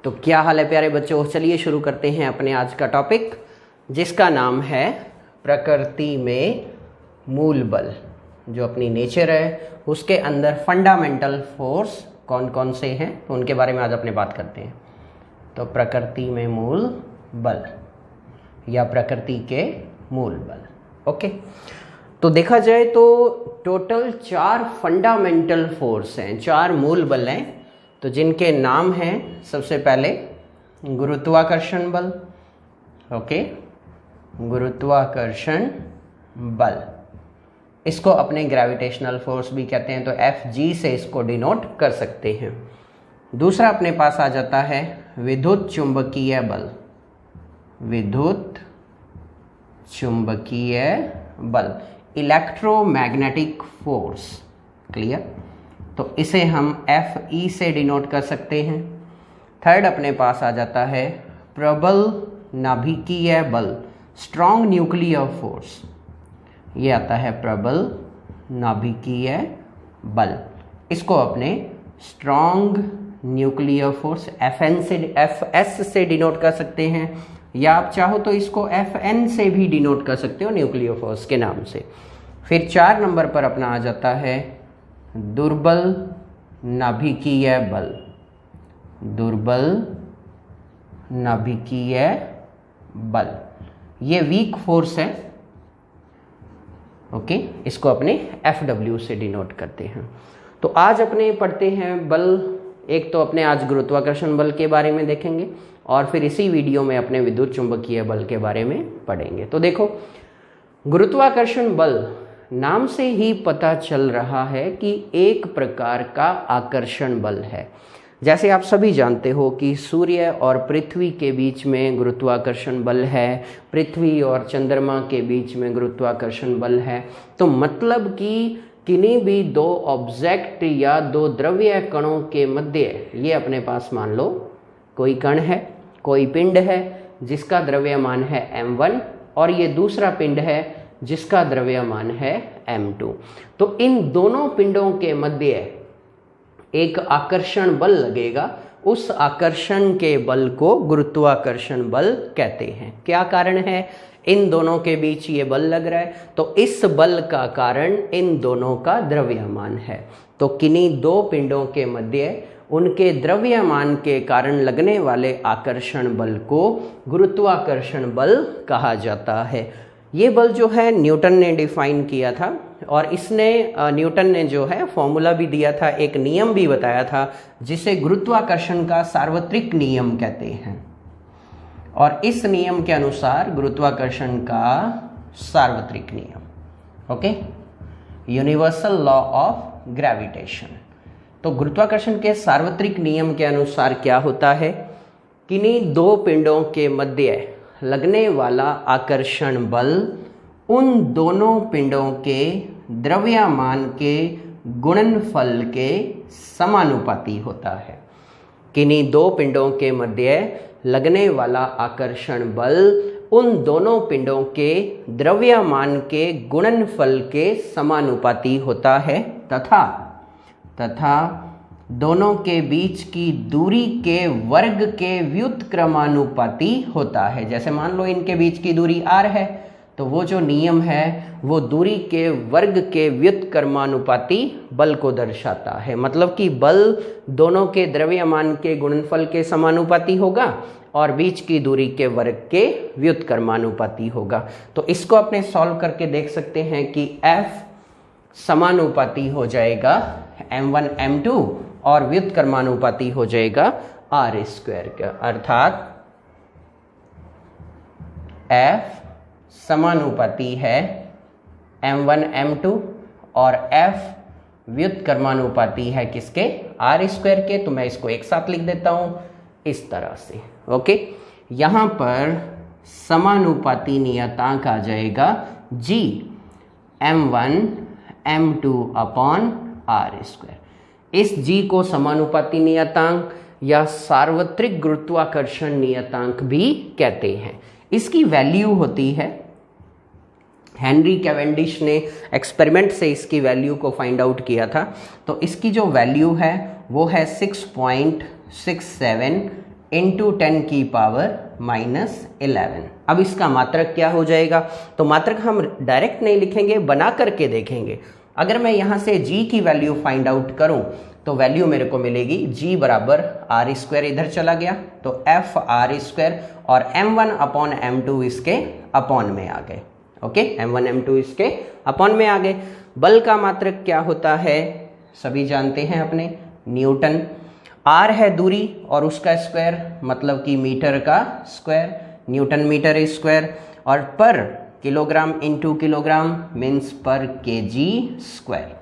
तो क्या हाल है प्यारे बच्चों, चलिए शुरू करते हैं अपने आज का टॉपिक, जिसका नाम है प्रकृति में मूल बल। जो अपनी नेचर है उसके अंदर फंडामेंटल फोर्स कौन कौन से हैं, तो उनके बारे में आज अपने बात करते हैं। तो प्रकृति में मूल बल या प्रकृति के मूल बल। ओके, तो देखा जाए तो टोटल 4 फंडामेंटल फोर्स हैं, 4 मूल बल हैं, तो जिनके नाम हैं सबसे पहले गुरुत्वाकर्षण बल। ओके, गुरुत्वाकर्षण बल, इसको अपने ग्रेविटेशनल फोर्स भी कहते हैं, तो Fg से इसको डिनोट कर सकते हैं। दूसरा अपने पास आ जाता है विद्युत चुंबकीय बल। विद्युत चुंबकीय बल, इलेक्ट्रोमैग्नेटिक फोर्स। क्लियर, तो इसे हम Fe से डिनोट कर सकते हैं। थर्ड अपने पास आ जाता है प्रबल नाभिकीय बल, स्ट्रॉन्ग न्यूक्लियर फोर्स। ये आता है प्रबल नाभिकीय बल, इसको अपने स्ट्रॉन्ग न्यूक्लियर फोर्स Fs से डिनोट कर सकते हैं, या आप चाहो तो इसको Fn से भी डिनोट कर सकते हो, न्यूक्लियर फोर्स के नाम से। फिर 4 नंबर पर अपना आ जाता है दुर्बल नाभिकीय बल। दुर्बल नाभिकीय बल, ये वीक फोर्स है। ओके, इसको अपने Fw से डिनोट करते हैं। तो आज अपने पढ़ते हैं बल, एक तो अपने आज गुरुत्वाकर्षण बल के बारे में देखेंगे और फिर इसी वीडियो में अपने विद्युत चुंबकीय बल के बारे में पढ़ेंगे। तो देखो, गुरुत्वाकर्षण बल नाम से ही पता चल रहा है कि एक प्रकार का आकर्षण बल है। जैसे आप सभी जानते हो कि सूर्य और पृथ्वी के बीच में गुरुत्वाकर्षण बल है, पृथ्वी और चंद्रमा के बीच में गुरुत्वाकर्षण बल है। तो मतलब कि किन्हीं भी 2 ऑब्जेक्ट या 2 द्रव्य कणों के मध्य, ये अपने पास मान लो कोई कण है, कोई पिंड है जिसका द्रव्यमान है m1, और ये दूसरा पिंड है जिसका द्रव्यमान है m2। तो इन दोनों पिंडों के मध्य एक आकर्षण बल लगेगा, उस आकर्षण के बल को गुरुत्वाकर्षण बल कहते हैं। क्या कारण है इन दोनों के बीच ये बल लग रहा है? तो इस बल का कारण इन दोनों का द्रव्यमान है। तो किन्हीं 2 पिंडों के मध्य उनके द्रव्यमान के कारण लगने वाले आकर्षण बल को गुरुत्वाकर्षण बल कहा जाता है। ये बल जो है न्यूटन ने डिफाइन किया था, और इसने न्यूटन ने जो है फॉर्मूला भी दिया था, एक नियम भी बताया था, जिसे गुरुत्वाकर्षण का सार्वत्रिक नियम कहते हैं। और इस नियम के अनुसार गुरुत्वाकर्षण का सार्वत्रिक नियम, okay, universal law of gravitation. तो गुरुत्वाकर्षण के सार्वत्रिक नियम के अनुसार क्या होता है, किन्हीं 2 पिंडों के मध्य लगने वाला आकर्षण बल उन दोनों पिंडों के द्रव्यमान के गुणनफल के समानुपाती होता है। किन्हीं 2 पिंडों के मध्य लगने वाला आकर्षण बल उन दोनों पिंडों के द्रव्यमान के गुणनफल के समानुपाती होता है, तथा दोनों के बीच की दूरी के वर्ग के व्युत्क्रमानुपाती होता है। जैसे मान लो इनके बीच की दूरी r है, तो वो जो नियम है वो दूरी के वर्ग के व्युत्क्रमानुपाती बल को दर्शाता है। मतलब कि बल दोनों के द्रव्यमान के गुणनफल के समानुपाती होगा और बीच की दूरी के वर्ग के व्युत्क्रमानुपाती होगा। तो इसको अपने सॉल्व करके देख सकते हैं कि F समानुपाती हो जाएगा m1 m2 और व्युत्क्रमानुपाती हो जाएगा r² का, अर्थात F समानुपाती है m1 m2 और F व्युत्क्रमानुपाती है किसके, r² के। तो मैं इसको एक साथ लिख देता हूं इस तरह से। ओके, यहां पर समानुपाती नियतांक आ जाएगा G m1 m2 upon r²। इस G को समानुपाती नियतांक या सार्वत्रिक गुरुत्वाकर्षण नियतांक भी कहते हैं। इसकी वैल्यू होती है, हेनरी कैवेंडिश ने एक्सपेरिमेंट से इसकी वैल्यू को फाइंड आउट किया था। तो इसकी जो वैल्यू है वो है 6.67 इंटू 10 की पावर -11। अब इसका मात्रक क्या हो जाएगा? तो मात्रक हम डायरेक्ट नहीं लिखेंगे, बना करके देखेंगे। अगर मैं यहाँ से g की वैल्यू फाइंड आउट करूँ तो वैल्यू मेरे को मिलेगी g बराबर r², इधर चला गया तो f r² और m1 अपॉन m2 इसके अपॉन में आ गए। ओके, m1 m2 इसके अपॉन में आ गए। बल का मात्रक क्या होता है सभी जानते हैं अपने, न्यूटन। r है दूरी और उसका स्क्वायर मतलब कि मीटर का स्क्वायर, न्यूटन मीटर स्क्वायर, और पर किलोग्राम इंटू किलोग्राम मीन्स पर kg स्क्वायर।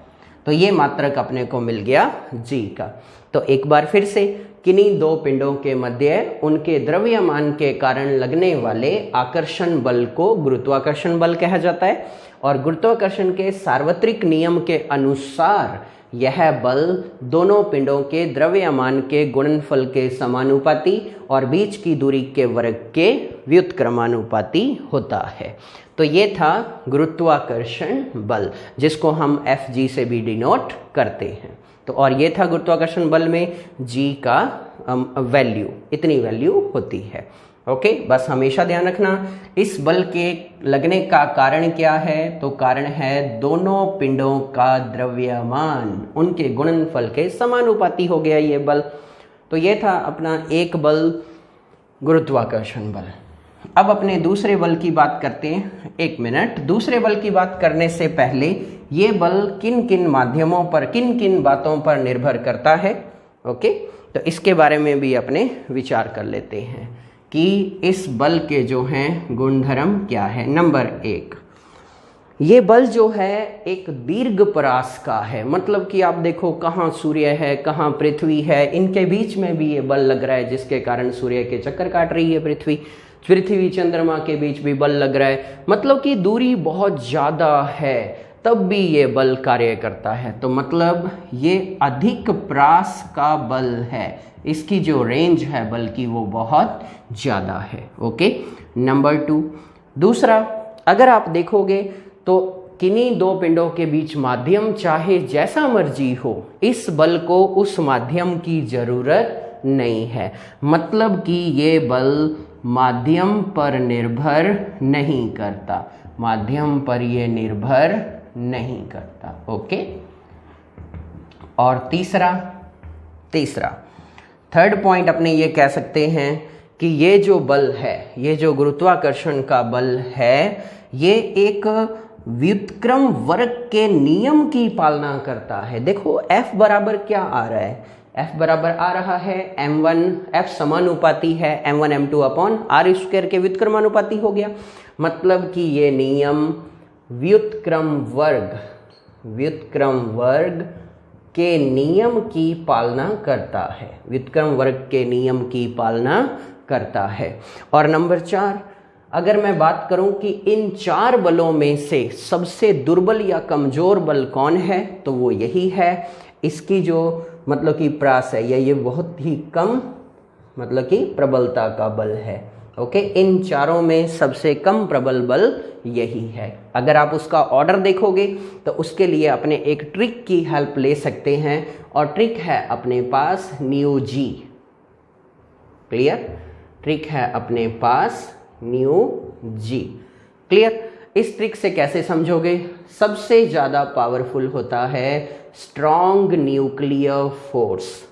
तो ये मात्रक अपने को मिल गया g का। तो एक बार फिर से, किन्हीं दो पिंडों के मध्य उनके द्रव्यमान के कारण लगने वाले आकर्षण बल को गुरुत्वाकर्षण बल कहा जाता है, और गुरुत्वाकर्षण के सार्वत्रिक नियम के अनुसार यह बल दोनों पिंडों के द्रव्यमान के गुणनफल के समानुपाती और बीच की दूरी के वर्ग के व्युत्क्रमानुपाती होता है। तो ये था गुरुत्वाकर्षण बल, जिसको हम Fg से भी डिनोट करते हैं। तो और ये था गुरुत्वाकर्षण बल में g का वैल्यू, इतनी वैल्यू होती है। ओके, बस हमेशा ध्यान रखना इस बल के लगने का कारण क्या है, तो कारण है दोनों पिंडों का द्रव्यमान उनके गुणनफल के समानुपाती हो गया ये बल। तो ये था अपना एक बल गुरुत्वाकर्षण बल। अब अपने दूसरे बल की बात करते हैं। एक मिनट, दूसरे बल की बात करने से पहले ये बल किन किन माध्यमों पर, किन किन बातों पर निर्भर करता है, ओके, तो इसके बारे में भी अपने विचार कर लेते हैं कि इस बल के जो हैं गुणधर्म क्या है। नंबर 1, ये बल जो है एक दीर्घ परास का है, मतलब कि आप देखो कहाँ सूर्य है, कहाँ पृथ्वी है, इनके बीच में भी ये बल लग रहा है, जिसके कारण सूर्य के चक्कर काट रही है पृथ्वी चंद्रमा के बीच भी बल लग रहा है, मतलब कि दूरी बहुत ज़्यादा है, तब भी ये बल कार्य करता है। तो मतलब ये अधिक परास का बल है, इसकी जो रेंज है बल की वो बहुत ज़्यादा है। ओके, नंबर 2, दूसरा, अगर आप देखोगे तो किन्हीं दो पिंडों के बीच माध्यम चाहे जैसा मर्जी हो, इस बल को उस माध्यम की जरूरत नहीं है, मतलब कि ये बल माध्यम पर निर्भर नहीं करता, माध्यम पर ये निर्भर नहीं करता। ओके, और तीसरा थर्ड पॉइंट अपने ये कह सकते हैं कि ये जो बल है, ये जो गुरुत्वाकर्षण का बल है, ये एक व्युत्क्रम वर्ग के नियम की पालना करता है। देखो F बराबर क्या आ रहा है, F बराबर आ रहा है m1, F समानुपाती है m1 m2 अपॉन r² के व्युत्क्रमानुपाती हो गया, मतलब कि ये नियम व्युत्क्रम वर्ग के नियम की पालना करता है, व्युत्क्रम वर्ग के नियम की पालना करता है। और नंबर 4, अगर मैं बात करूं कि इन 4 बलों में से सबसे दुर्बल या कमजोर बल कौन है, तो वो यही है, इसकी जो मतलब कि परास है, ये बहुत ही कम मतलब कि प्रबलता का बल है। ओके, इन चारों में सबसे कम प्रबल बल यही है। अगर आप उसका ऑर्डर देखोगे तो उसके लिए अपने एक ट्रिक की हेल्प ले सकते हैं, और ट्रिक है अपने पास न्यू जी। क्लियर, ट्रिक है अपने पास न्यू जी। क्लियर, इस ट्रिक से कैसे समझोगे, सबसे ज़्यादा पावरफुल होता है स्ट्रॉन्ग न्यूक्लियर फोर्स,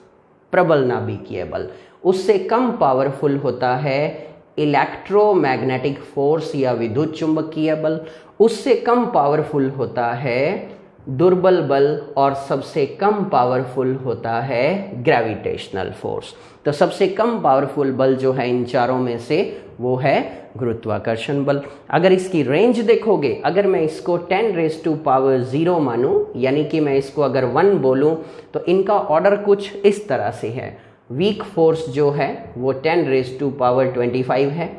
प्रबल नाभिकीय बल, उससे कम पावरफुल होता है इलेक्ट्रोमैग्नेटिक फोर्स या विद्युत चुंबकीय बल, उससे कम पावरफुल होता है दुर्बल बल, और सबसे कम पावरफुल होता है ग्रेविटेशनल फोर्स। तो सबसे कम पावरफुल बल जो है इन चारों में से वो है गुरुत्वाकर्षण बल। अगर इसकी रेंज देखोगे, अगर मैं इसको 10⁻0 मानूं, यानी कि मैं इसको अगर 1 बोलूं, तो इनका ऑर्डर कुछ इस तरह से है। वीक फोर्स जो है वो 10⁻25 है,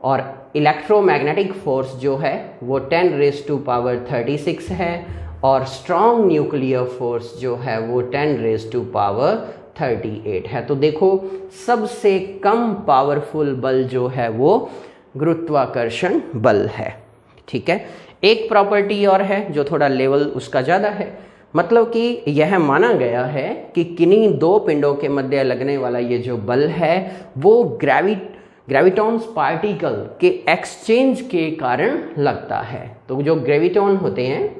और इलेक्ट्रोमैग्नेटिक फोर्स जो है वो 10⁻36 है, और स्ट्रॉन्ग न्यूक्लियर फोर्स जो है वो 10⁻38 है। तो देखो सबसे कम पावरफुल बल जो है वो गुरुत्वाकर्षण बल है। ठीक है, एक प्रॉपर्टी और है जो थोड़ा लेवल उसका ज़्यादा है, मतलब कि यह माना गया है कि किन्हीं दो पिंडों के मध्य लगने वाला ये जो बल है वो ग्रेविटॉन्स पार्टिकल के एक्सचेंज के कारण लगता है। तो जो ग्रेविटॉन होते हैं,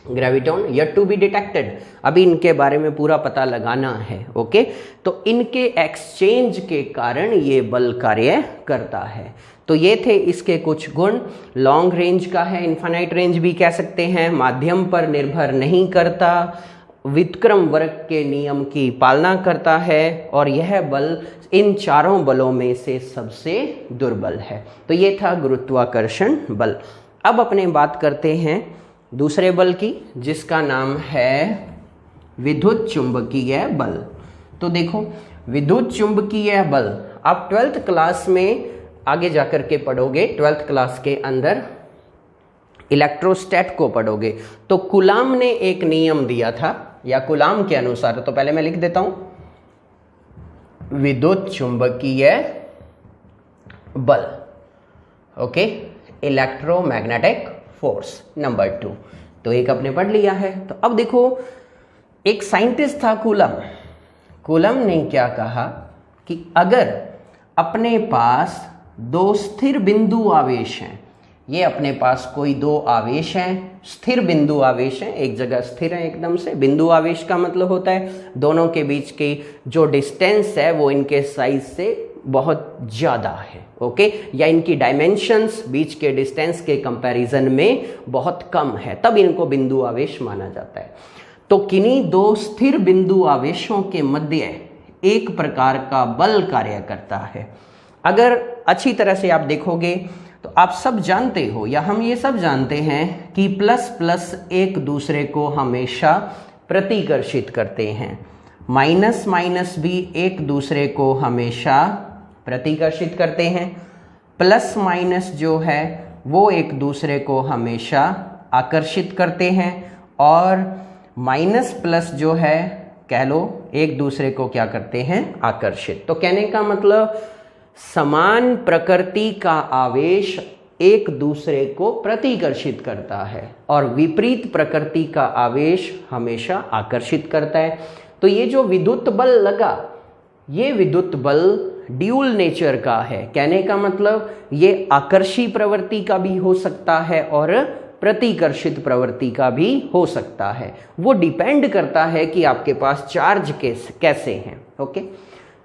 graviton yet to be detected, अभी इनके बारे में पूरा पता लगाना है। ओके, तो इनके एक्सचेंज के कारण ये बल कार्य करता है। तो ये थे इसके कुछ गुण। लॉन्ग रेंज का है, इन्फाइनाइट रेंज भी कह सकते हैं, माध्यम पर निर्भर नहीं करता, व्युत्क्रम वर्ग के नियम की पालना करता है, और यह बल इन चारों बलों में से सबसे दुर्बल है। तो ये था गुरुत्वाकर्षण बल। अब अपने बात करते हैं दूसरे बल की, जिसका नाम है विद्युत चुंबकीय बल। तो देखो, विद्युत चुंबकीय बल आप 12th क्लास में आगे जाकर के पढ़ोगे। 12th क्लास के अंदर इलेक्ट्रोस्टैट को पढ़ोगे। तो कूलाम ने एक नियम दिया था, या कूलाम के अनुसार, तो पहले मैं लिख देता हूं, विद्युत चुंबकीय बल। Okay, electromagnetic force number 2। तो एक अपने पढ़ लिया है। तो अब देखो, एक साइंटिस्ट था कूलम। कूलम ने क्या कहा कि अगर अपने पास दो स्थिर बिंदु आवेश हैं, ये अपने पास कोई दो आवेश हैं, स्थिर बिंदु आवेश हैं, एक जगह स्थिर है एकदम से। बिंदु आवेश का मतलब होता है दोनों के बीच की जो डिस्टेंस है वो इनके साइज से बहुत ज़्यादा है। ओके, या इनकी डायमेंशंस बीच के डिस्टेंस के कंपैरिजन में बहुत कम है, तब इनको बिंदु आवेश माना जाता है। तो किन्हीं दो स्थिर बिंदु आवेशों के मध्य एक प्रकार का बल कार्य करता है। अगर अच्छी तरह से आप देखोगे तो आप सब जानते हो, या हम ये सब जानते हैं कि प्लस प्लस एक दूसरे को हमेशा प्रतिकर्षित करते हैं, माइनस माइनस भी एक दूसरे को हमेशा प्रतिकर्षित करते हैं, प्लस माइनस जो है वो एक दूसरे को हमेशा आकर्षित करते हैं, और माइनस प्लस जो है कह लो एक दूसरे को क्या करते हैं, आकर्षित। तो कहने का मतलब समान प्रकृति का आवेश एक दूसरे को प्रतिकर्षित करता है और विपरीत प्रकृति का आवेश हमेशा आकर्षित करता है। तो ये जो विद्युत बल लगा, ये विद्युत बल ड्यूल नेचर का है। कहने का मतलब ये आकर्षी प्रवृत्ति का भी हो सकता है और प्रतिकर्षित प्रवृत्ति का भी हो सकता है। वो डिपेंड करता है कि आपके पास चार्ज कैसे हैं। ओके,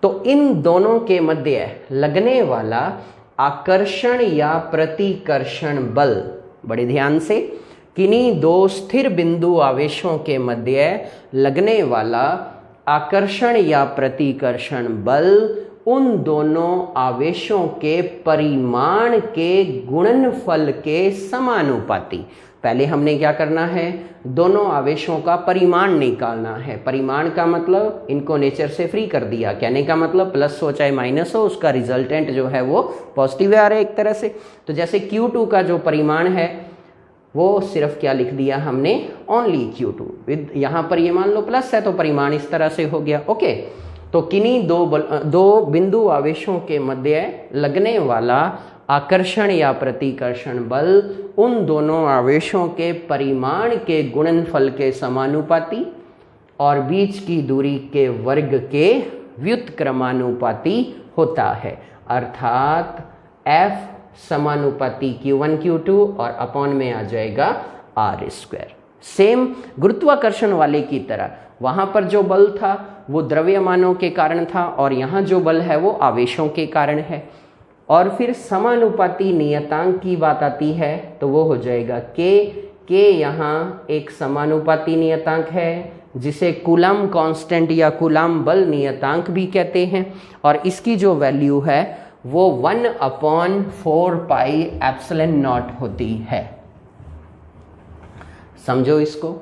तो इन दोनों के मध्य लगने वाला आकर्षण या प्रतिकर्षण बल, बड़े ध्यान से, किन्हीं दो स्थिर बिंदु आवेशों के मध्य लगने वाला आकर्षण या प्रतिकर्षण बल उन दोनों आवेशों के परिमाण के गुणनफल के समानुपाती। पहले हमने क्या करना है, दोनों आवेशों का परिमाण निकालना है। परिमाण का मतलब इनको नेचर से फ्री कर दिया। कहने का मतलब प्लस हो चाहे माइनस हो, उसका रिजल्टेंट जो है वो पॉजिटिव आ रहा है एक तरह से। तो जैसे Q2 का जो परिमाण है वो सिर्फ क्या लिख दिया हमने, ओनली Q2 विद, यहाँ पर ये मान लो प्लस है तो परिमाण इस तरह से हो गया। ओके, तो किन्हीं दो बिंदु आवेशों के मध्य लगने वाला आकर्षण या प्रतिकर्षण बल उन दोनों आवेशों के परिमाण के गुणनफल के समानुपाती और बीच की दूरी के वर्ग के व्युत्क्रमानुपाती होता है। अर्थात F समानुपाती Q1 Q2 और अपॉन में आ जाएगा R²। सेम गुरुत्वाकर्षण वाले की तरह वहां पर जो बल था वो द्रव्यमानों के कारण था और यहाँ जो बल है वो आवेशों के कारण है। और फिर समानुपाती नियतांक की बात आती है तो वो हो जाएगा K यहाँ एक समानुपाती नियतांक है जिसे कूलम कांस्टेंट या कूलम बल नियतांक भी कहते हैं, और इसकी जो वैल्यू है वो 1/4 पाई एप्सिलॉन नॉट होती है। समझो इसको,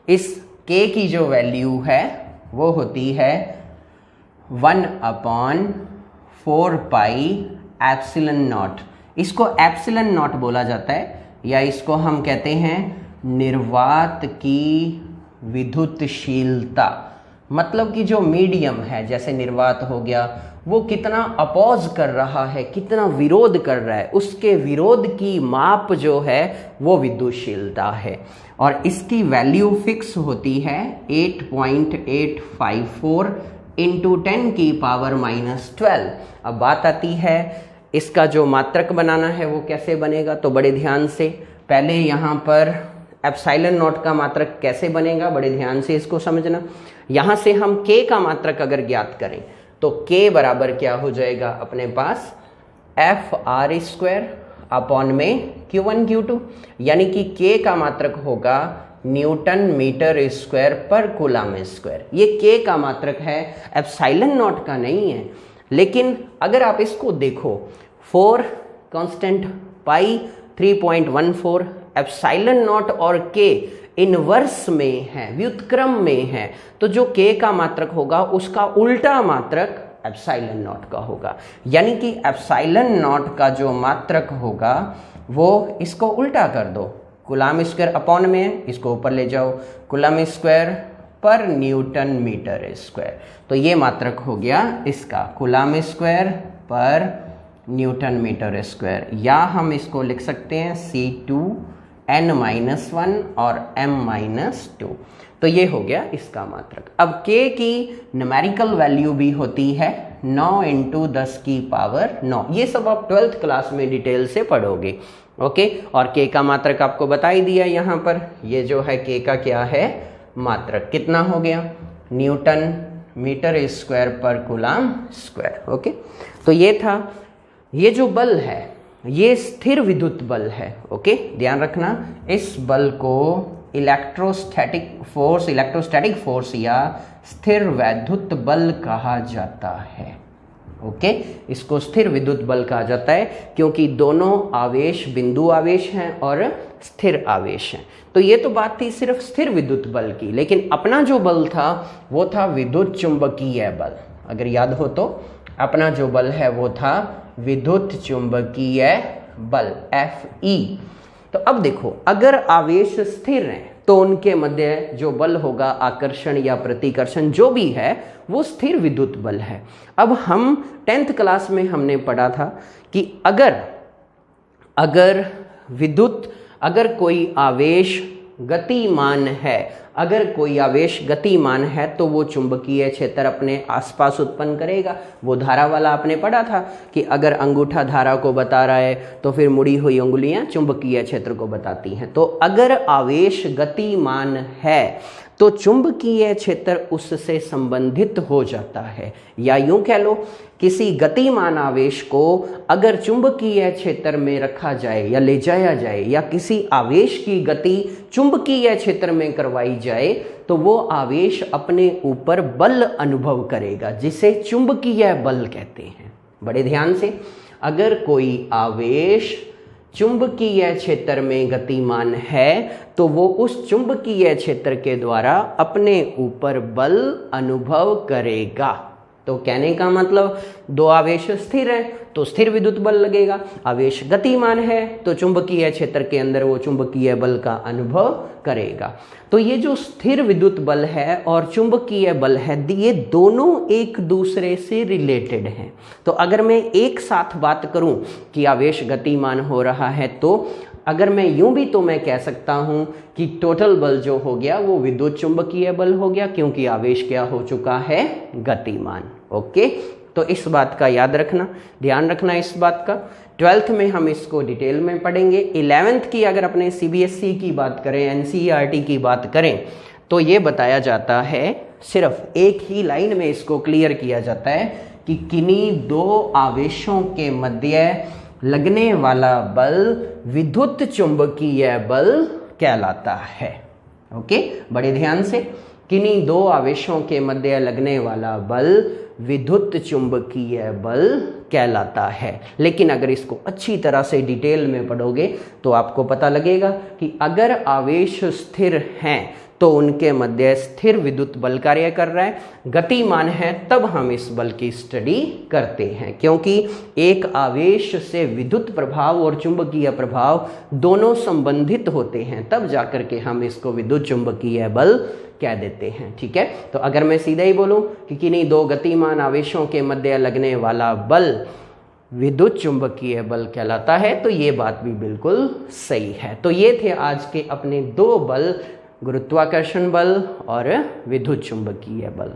इस K की जो वैल्यू है वो होती है 1/4 पाई एप्सिलॉन नॉट। इसको एप्सिलॉन नॉट बोला जाता है, या इसको हम कहते हैं निर्वात की विद्युतशीलता। मतलब कि जो मीडियम है, जैसे निर्वात हो गया, वो कितना अपोज कर रहा है, कितना विरोध कर रहा है, उसके विरोध की माप जो है वो विद्युतशीलता है। और इसकी वैल्यू फिक्स होती है 8.854 इंटू 10 की पावर -12। अब बात आती है इसका जो मात्रक बनाना है वो कैसे बनेगा। तो बड़े ध्यान से पहले यहाँ पर एप्सिलॉन नॉट का मात्रक कैसे बनेगा, बड़े ध्यान से इसको समझना। यहाँ से हम k का मात्रक अगर ज्ञात करें तो k बराबर क्या हो जाएगा अपने पास Fr² अपॉन में Q1 Q2, यानी कि k का मात्रक होगा न्यूटन मीटर स्क्वायर पर कूलम स्क्वायर। ये k का मात्रक है, एप्सिलॉन नॉट का नहीं है। लेकिन अगर आप इसको देखो 4 कांस्टेंट, पाई 3.14, एप्सिलॉन नॉट और k इनवर्स में है, व्युत्क्रम में है, तो जो k का मात्रक होगा उसका उल्टा मात्रक एप्सिलॉन नॉट का होगा। यानी कि एप्सिलॉन नॉट का जो मात्रक होगा वो इसको उल्टा कर दो, कूलम स्क्वायर अपॉन में है, इसको ऊपर ले जाओ, कूलम स्क्वायर पर न्यूटन मीटर स्क्वायर। तो ये मात्रक हो गया इसका कूलम स्क्वायर पर न्यूटन मीटर स्क्वायर, या हम इसको लिख सकते हैं C2n-1 और m-2। तो ये हो गया इसका मात्रक। अब k की न्यूमेरिकल वैल्यू भी होती है 9 इंटू 10 की पावर 9। ये सब आप 12th क्लास में डिटेल से पढ़ोगे, ओके। और k का मात्रक आपको बता ही दिया यहाँ पर, ये जो है k का क्या है मात्रक, कितना हो गया न्यूटन मीटर स्क्वायर पर कूलम स्क्वायर, ओके। तो ये था, ये जो बल है ये स्थिर विद्युत बल है, ओके। ध्यान रखना, इस बल को इलेक्ट्रोस्टैटिक फोर्स या स्थिर वैद्युत बल कहा जाता है, ओके। इसको स्थिर विद्युत बल कहा जाता है क्योंकि दोनों आवेश बिंदु आवेश हैं और स्थिर आवेश हैं। तो ये तो बात थी सिर्फ स्थिर विद्युत बल की, लेकिन अपना जो बल था वो था विद्युत चुंबकीय बल। अगर याद हो तो अपना जो बल है वो था विद्युत चुंबकीय बल Fe। तो अब देखो, अगर आवेश स्थिर हैं तो उनके मध्य जो बल होगा, आकर्षण या प्रतिकर्षण जो भी है, वो स्थिर विद्युत बल है। अब हम 10th क्लास में हमने पढ़ा था कि अगर कोई आवेश गतिमान है, तो वो चुंबकीय क्षेत्र अपने आसपास उत्पन्न करेगा। वो धारा वाला आपने पढ़ा था कि अगर अंगूठा धारा को बता रहा है तो फिर मुड़ी हुई उंगलियां चुंबकीय क्षेत्र को बताती हैं। तो अगर आवेश गतिमान है तो चुंबकीय क्षेत्र उससे संबंधित हो जाता है, या यूं कह लो, किसी गतिमान आवेश को अगर चुंबकीय क्षेत्र में रखा जाए या ले जाया जाए, या किसी आवेश की गति चुंबकीय क्षेत्र में करवाई जाए, तो वो आवेश अपने ऊपर बल अनुभव करेगा, जिसे चुंबकीय बल कहते हैं। बड़े ध्यान से, अगर कोई आवेश चुंबकीय क्षेत्र में गतिमान है तो वो उस चुंबकीय क्षेत्र के द्वारा अपने ऊपर बल अनुभव करेगा। तो कहने का मतलब, दो आवेश स्थिर है तो स्थिर विद्युत बल लगेगा, आवेश गतिमान है तो चुंबकीय क्षेत्र के अंदर वो चुंबकीय बल का अनुभव करेगा। तो ये जो स्थिर विद्युत बल है और चुंबकीय बल है, ये दोनों एक दूसरे से रिलेटेड हैं। तो अगर मैं एक साथ बात करूं कि आवेश गतिमान हो रहा है, तो अगर मैं यूं भी तो मैं कह सकता हूं कि टोटल बल जो हो गया वो विद्युत चुंबकीय बल हो गया, क्योंकि आवेश क्या हो चुका है, गतिमान, ओके। तो इस बात का याद रखना, ध्यान रखना इस बात का। 12th में हम इसको डिटेल में पढ़ेंगे। 11th की अगर अपने CBSE की बात करें, NCERT की बात करें, तो ये बताया जाता है, सिर्फ एक ही लाइन में इसको क्लियर किया जाता है कि किन्हीं दो आवेशों के मध्य लगने वाला बल विद्युत चुंबकीय बल कहलाता है, ओके। बड़े ध्यान से, किन्हीं दो आवेशों के मध्य लगने वाला बल विद्युत चुंबकीय बल कहलाता है। लेकिन अगर इसको अच्छी तरह से डिटेल में पढ़ोगे तो आपको पता लगेगा कि अगर आवेश स्थिर हैं तो उनके मध्य स्थिर विद्युत बल कार्य कर रहा है, गतिमान है तब हम इस बल की स्टडी करते हैं, क्योंकि एक आवेश से विद्युत प्रभाव और चुंबकीय प्रभाव दोनों संबंधित होते हैं, तब जाकर के हम इसको विद्युत चुंबकीय बल कह देते हैं। ठीक है, तो अगर मैं सीधा ही बोलूं कि किन्हीं दो गतिमान आवेशों के मध्य लगने वाला बल विद्युत चुंबकीय बल कहलाता है, तो ये बात भी बिल्कुल सही है। तो ये थे आज के अपने दो बल, गुरुत्वाकर्षण बल और विद्युत चुंबकीय बल।